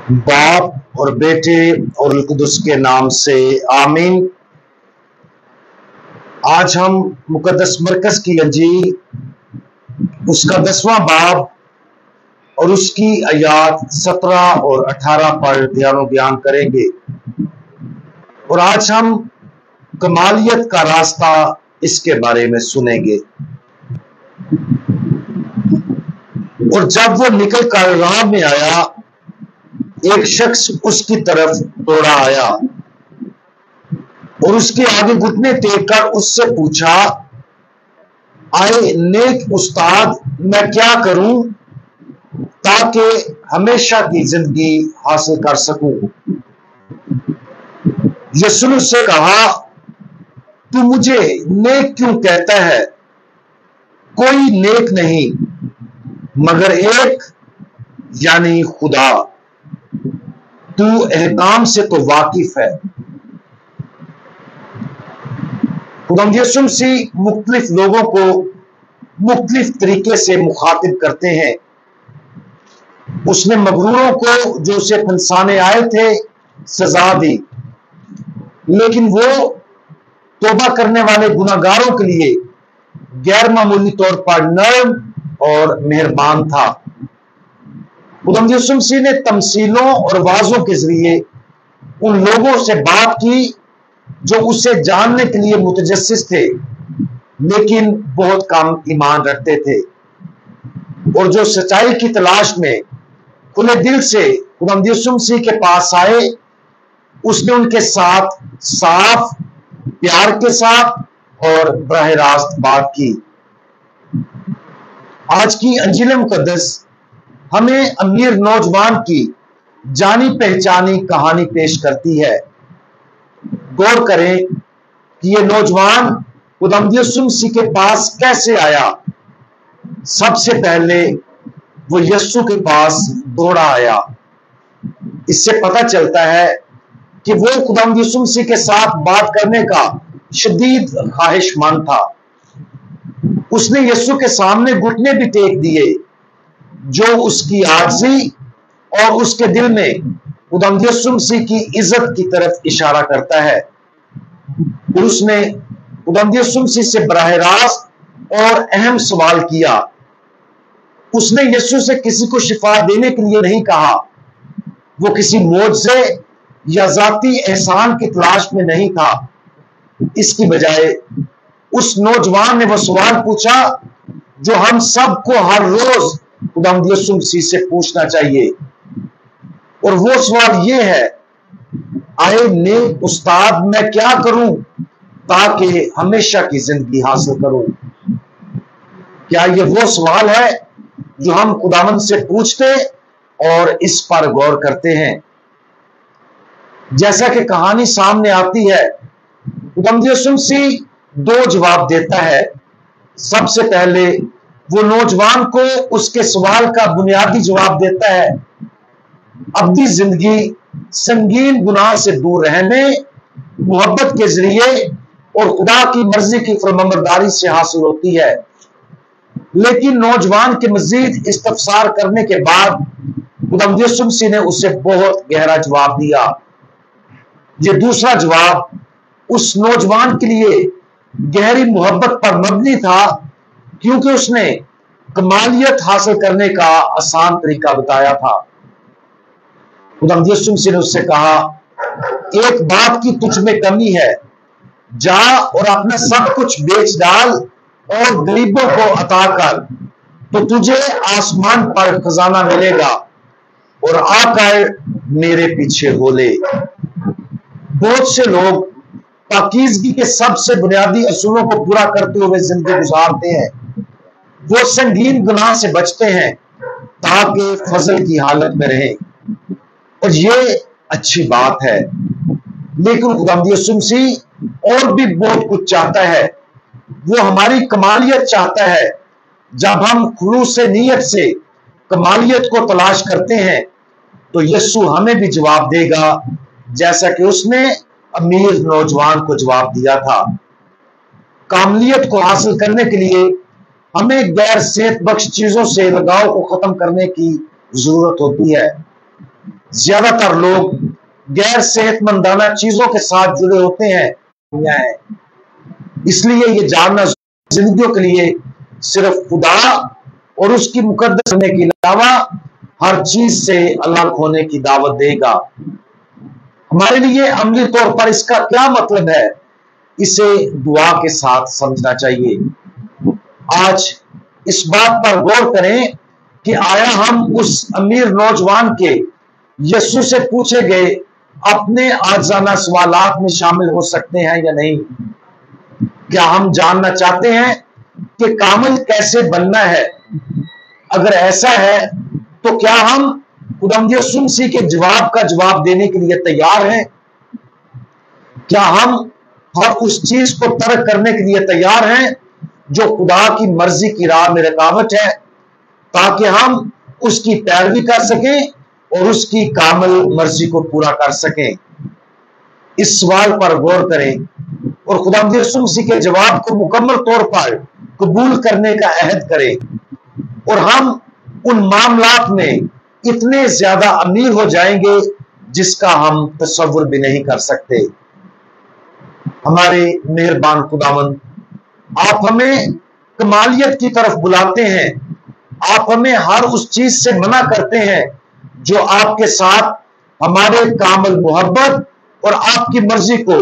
बाप और बेटे और रूह कुदस के नाम से आमीन। आज हम मुकद्दस मरकज की अंजील उसका 10वां बाब और उसकी आयात 17 और 18 पर ध्यान करेंगे। और आज हम कमालियत का रास्ता इसके बारे में सुनेंगे। और जब वो निकल कर राह में आया, एक शख्स उसकी तरफ दौड़ा आया और उसके आगे घुटने टेक कर उससे पूछा, आए नेक उस्ताद, मैं क्या करूं ताकि हमेशा की जिंदगी हासिल कर सकूं। यीशु ने उससे कहा, तू मुझे नेक क्यों कहता है? कोई नेक नहीं मगर एक, यानी खुदा। तू एहकाम से तो वाकिफ है। खुदावंद यीशु मसीह मुख्तलिफ लोगों को मुख्तलिफ तरीके से मुखातिब करते हैं। उसने मगरूरों को जो उसे फंसाने आए थे सजा दी, लेकिन वो तौबा करने वाले गुनाहगारों के लिए गैर मामूली तौर पर नर्म और मेहरबान था। खुदावंद यीशु मसीह ने तमसीलों और वाज़ों के जरिए उन लोगों से बात की जो उसे जानने के लिए मुतजस्सिस थे, लेकिन बहुत कम ईमान रखते थे, और जो सच्चाई की तलाश में खुले दिल से खुदावंद यीशु मसीह के पास आए। उसने उनके साथ साफ, प्यार के साथ और बराह रास्त बात की। आज की अंजील मुकद्दस हमें अमीर नौजवान की जानी पहचानी कहानी पेश करती है। गौर करें कि यह नौजवान खुदावंद यीशु मसीह के पास कैसे आया। सबसे पहले वो यीशु के पास दौड़ा आया। इससे पता चलता है कि वो खुदावंद यीशु मसीह के साथ बात करने का शदीद ख्वाहिशमंद था। उसने यीशु के सामने घुटने भी टेक दिए, जो उसकी आजिज़ी और उसके दिल में खुदावंद यीशु मसीह की इज्जत की तरफ इशारा करता है। और उसने खुदावंद यीशु मसीह से बराह रास्त और अहम सवाल किया। उसने यीशु से किसी को शिफा देने के लिए नहीं कहा। वो किसी मोज़े या जाती एहसान की तलाश में नहीं था। इसकी बजाय उस नौजवान ने वो सवाल पूछा जो हम सबको हर रोज खुदावंद यीशु मसीह से पूछना चाहिए। और वो सवाल ये है, आए नेक उस्ताद, मैं क्या करूं ताकि हमेशा की जिंदगी हासिल करूं? क्या ये वो सवाल है जो हम खुदावंद से पूछते और इस पर गौर करते हैं? जैसा कि कहानी सामने आती है, खुदावंद यीशु मसीह दो जवाब देता है। सबसे पहले वो नौजवान को उसके सवाल का बुनियादी जवाब देता है, अब्दी जिंदगी संगीन गुनाह से दूर रहने, मोहब्बत के जरिए और खुदा की मर्जी की फरमाबरदारी से हासिल होती है। लेकिन नौजवान के मजीद इस्तफसार करने के बाद खुदावंद यीशु मसीह ने उसे बहुत गहरा जवाब दिया। ये दूसरा जवाब उस नौजवान के लिए गहरी मोहब्बत पर मबनी था, क्योंकि उसने कमालियत हासिल करने का आसान तरीका बताया था। खुदावंद यीशु मसीह ने उससे कहा, एक बात की तुझ में कमी है, जा और अपना सब कुछ बेच डाल और गरीबों को अता कर, तो तुझे आसमान पर खजाना मिलेगा, और आकर मेरे पीछे हो ले। बहुत से लोग पाकीज़गी के सबसे बुनियादी असूलों को पूरा करते हुए जिंदगी गुजारते हैं। वो संगीन गुनाह से बचते हैं ताकि फजल की हालत में रहें, और ये अच्छी बात है। लेकिन खुदावंद यीशु मसीह और भी बहुत कुछ चाहता है। वो हमारी कमालियत चाहता है। जब हम खुलूस से नीयत से कमालियत को तलाश करते हैं, तो यीशु हमें भी जवाब देगा, जैसा कि उसने अमीर नौजवान को जवाब दिया था। कामलियत को हासिल करने के लिए हमें गैर सेहत बख्श चीजों से लगाव को खत्म करने की जरूरत होती है। ज्यादा तर लोग गैर सेहतमंदाना चीजों के साथ जुड़े होते हैं, इसलिए ये जानना जिंदगियों के लिए सिर्फ खुदा और उसकी मुकद्दस होने के अलावा हर चीज से अलग होने की दावत देगा। हमारे लिए अमली तौर पर इसका क्या मतलब है, इसे दुआ के साथ समझना चाहिए। आज इस बात पर गौर करें कि आया हम उस अमीर नौजवान के यीशु से पूछे गए अपने आजाना सवालात में शामिल हो सकते हैं या नहीं। क्या हम जानना चाहते हैं कि कामिल कैसे बनना है? अगर ऐसा है तो क्या हम खुदावंद यीशु मसीह के जवाब का जवाब देने के लिए तैयार हैं? क्या हम हर उस चीज को तर्क करने के लिए तैयार हैं जो खुदा की मर्जी की राह में रुकावट है, ताकि हम उसकी पैरवी कर सकें और उसकी कामिल मर्जी को पूरा कर सकें? इस सवाल पर गौर करें और खुदावंद यीशु मसीह के जवाब को मुकम्मल तौर पर कबूल करने का अहद करें, और हम उन मामलात में इतने ज्यादा अमीर हो जाएंगे जिसका हम तसव्वुर भी नहीं कर सकते। हमारे मेहरबान खुदावंद, आप हमें कमालियत की तरफ बुलाते हैं। आप हमें हर उस चीज से मना करते हैं जो आपके साथ हमारे कामिल मोहब्बत और आपकी मर्जी को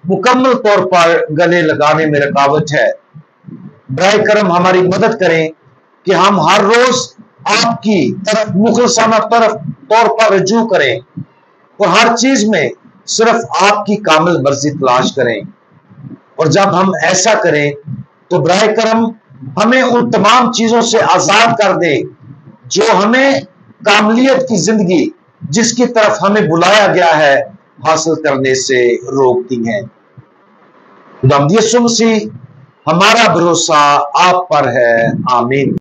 मुकम्मल तौर पर गले लगाने में रुकावट है। बराए करम हमारी मदद करें कि हम हर रोज आपकी तरफ मुखलसाना तौर पर रजू करें और हर चीज में सिर्फ आपकी कामिल मर्जी तलाश करें। और जब हम ऐसा करें तो बराए करम हमें उन तमाम चीजों से आजाद कर दे जो हमें कामलियत की जिंदगी, जिसकी तरफ हमें बुलाया गया है, हासिल करने से रोकती हैं। खुदावंद यीशु मसीह, हमारा भरोसा आप पर है। आमीन।